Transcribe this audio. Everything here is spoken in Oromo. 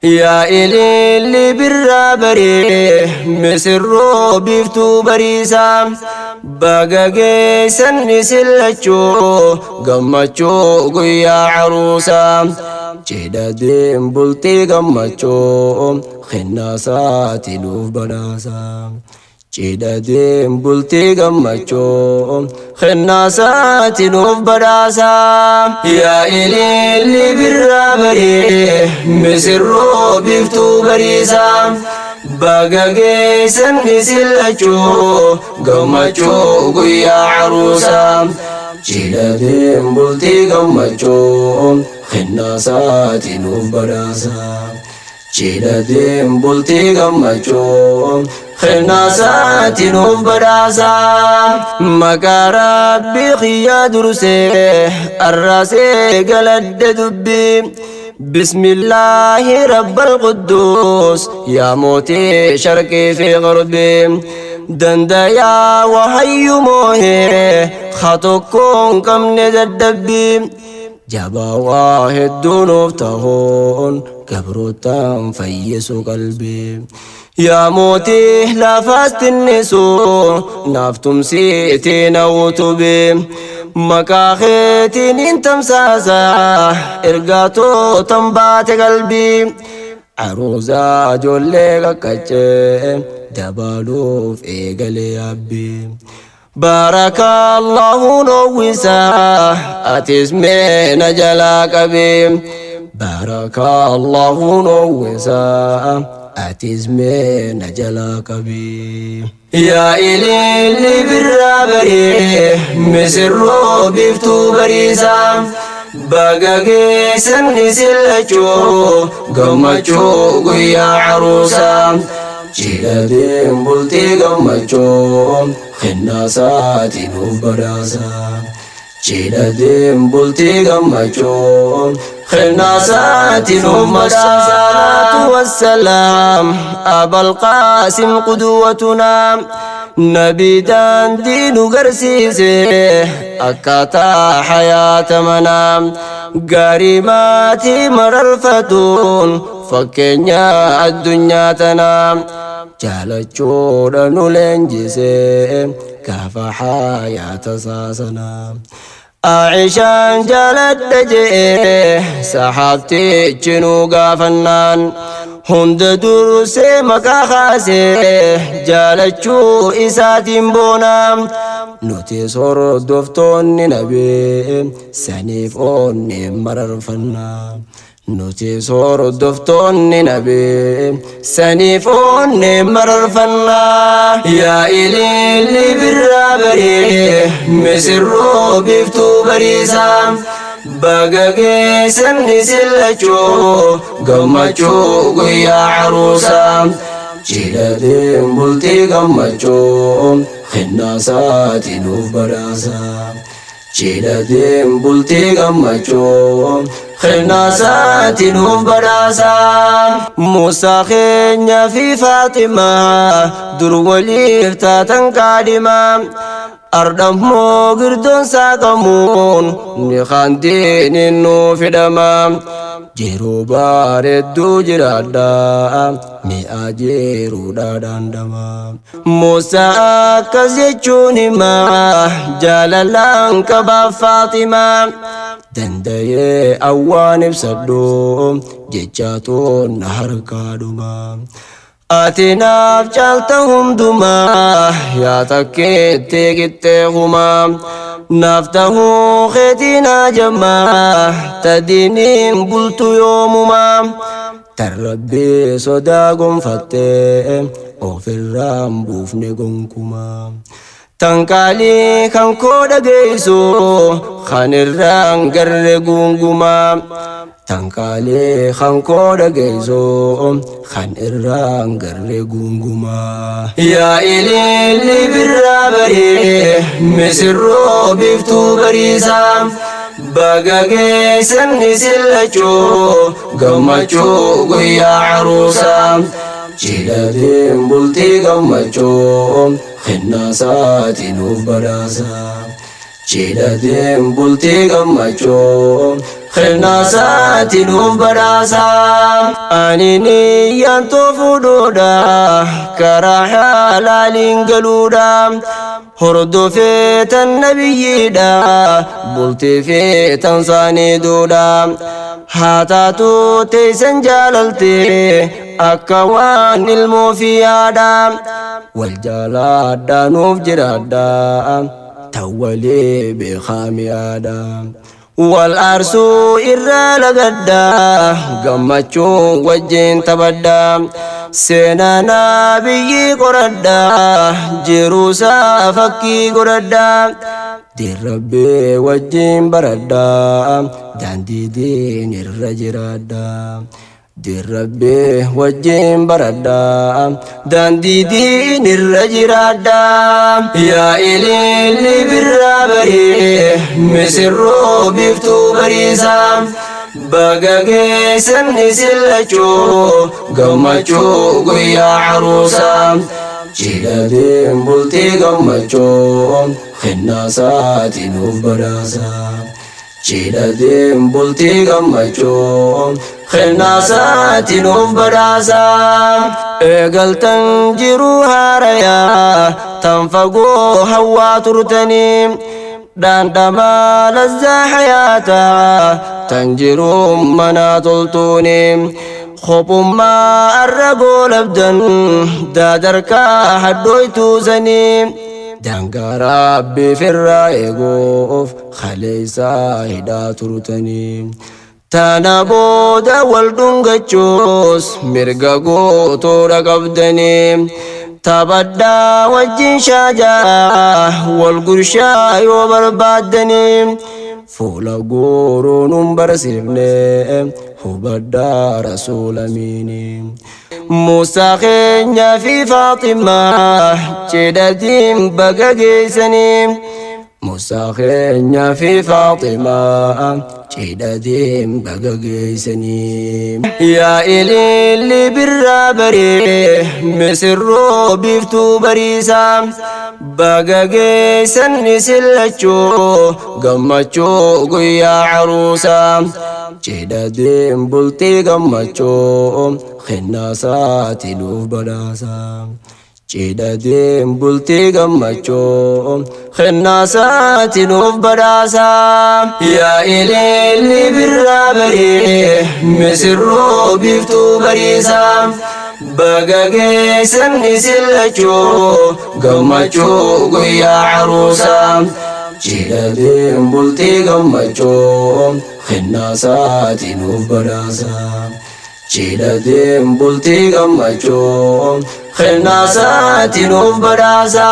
يا إلي اللي بالرابري مسرو بيفتو بريسا بقى جيسن سلچو قمچو قيا عروسا جيدا دين بلتي قمچو خناسات لوف بناسا جيدا دين بلتي قمچو خناسات لوف بناسا يا إلي اللي بالرابري مسرو بيفتو بريسا بقى جيسن سلچو قمچو قيا عروسا جيدا دين بلتي قمچو خناسات لوف بناسا جيدا دين بلتي قمچو خناسات لوف بناسا مكا ربي خيا درسي الراسي قلد دبي بسم الله رب القدوس يا موتي شرقي في غربي دنديا وحي موهي خطوكم كم نددبي جابا واحد دونوف تهون كبروتان فيسو قلبي يا موتي لا فاست النسو نافتم سيتي نوتبي مكاخيتين انتم ساسا ارقاتو تنبات قلبي عروزا جولي قكتش دبالو في ايقلي ابي بارك الله نوسا اتسمي نجلا قبي بارك الله نوسا اتزمي نجلا قبي يا إلي اللي بالرابري مسرو بيفتو بريسا بقى جيسن سلچو قمچو قيا عروسا جيدا دين بلتي قمچو خناسات لوف بناسا جيدا دين بلتي قمچو خناسات لوف بناسا والسلام أبا القاسم قدوتنا نبي دان دين قرسيسي أكاتا حياة منام قريماتي مررفتون فكنيا الدنيا تنام جالچو دنو لنجسي كافا حياة ساسنا عيشان جالت دجي سحابتي جنو قافنان هند درسي مكا خاسي جالچو إساتين بونام نوتي صور دفتون نبي سنيفون مررفنا نوتي صور دفتون نبي سنيفون مررفنا يا إلي اللي بالرابري مسرو بيفتو بريسا بقى جيسن سلچو قمچو قيا عروسا جيدا دين بلتي قمچو خناسات لوف بناسا جيدا دين بلتي قمچو خناسات لوف بناسا موسى خينيا في فاطمة در وليف تاتن قادما أردمو قردون ساقمون نخاندين إنو في دمام جيرو باردو جرادا مئة جيرو دادان دمام موسى كزيچوني ما جالالان كبا فاطمة دندي أوان بسدو جيچاتو نهر كادوما آتناف جالتهم دما يا تكيتي كتهما نافته خيتنا جما تدينين بلت يومما تربي صداقم فتي وفي الرامبوف نقنكما تنكالي كان كودا جيسو خان الران قرقونكما تنكالي خان كودا جيسو خان الران قرقونكما يا إلي اللي بالرابري مسرو بيفتو بريسا بقى جيسن سلچو قمچو قيا عروسا جيدا دين بلتي قمچو خناسات لوف بناسا Cidhatiin bultii gammachuu khilnaasaati nuuf badhaasa. Ani niyyaan toofuudhoodha karaa halaaliin galuudha. Hordofeetan nabiyyiidha bultii feetan saaniidhuudha. Haa taatu teessan jaalalte akka waan ilmoo fi yaada. Wal jaaladhaa nuuf jiraadhaa tawwalee beekami aada. Wal aarsuu irraa lagadda gammachuun wajjin taphadha. Seenaa nabiyyi qoradha jiruusaa fakkii godhadha. Dirrabbee wajjin baradha daandii diin irra jiraadha. Dirrabbee wajjin baradha daandii diin irra jiraadha. Yaa ililli birraa baree misirroo biiftuu bariisaa. Baga geessan isin lachuu gammachuu guyyaa caruusaa. Cidhatiin bultii gammachuu khinnaasaati nuuf badhaasa. Cidhatiin bultii gammachuu khinnaasaati nuuf badhaasa. Eegaltan jiruu haarayaa tan fagoo hawwaa turtanii. Dandhamaa lazzaa hayaataa tan jiruun manaa toltuuni. Kophummaa arra goolabdan daadarkaa haddooytuusanii. Daangaa Rabbiif irraa eeguuf khaleessaa hidhaa turtanii. Tana booda wal dhungachuus mirga gootoodha qabdanii. Taphadhaa wajjin shaajaa wal gurshaa yoo barbaaddanii. Fuula gooroo nun barsiifne hubadhaa rasuul amiini. Muusaa keenyaa fi Faaximaa cidhatiin baga geessanii. Muusaa keenyaa fi Faaximaa cidhatiin baga geessanii. Yaa ililli birraa baree misirroo biiftuu bariisaa. Baga geessan isin lachuu gammachuu guyyaa caruusaa. Cidhatiin bultii gammachuu khinnaasaati nuuf badhaasa. Cidhatiin bultii gammachuu khinnaasaati nuuf badhaasa. Yaa ililli birraa baree misirroo biiftuu bariisaa. Baga geessan isin lachuu gammachuu guyyaa caruusaa. Cidhatiin bultii gammachuu khinnaasaati nuuf badhaasa. Cidhatiin bultii gammachuu khinnaasaati nuuf badhaasa.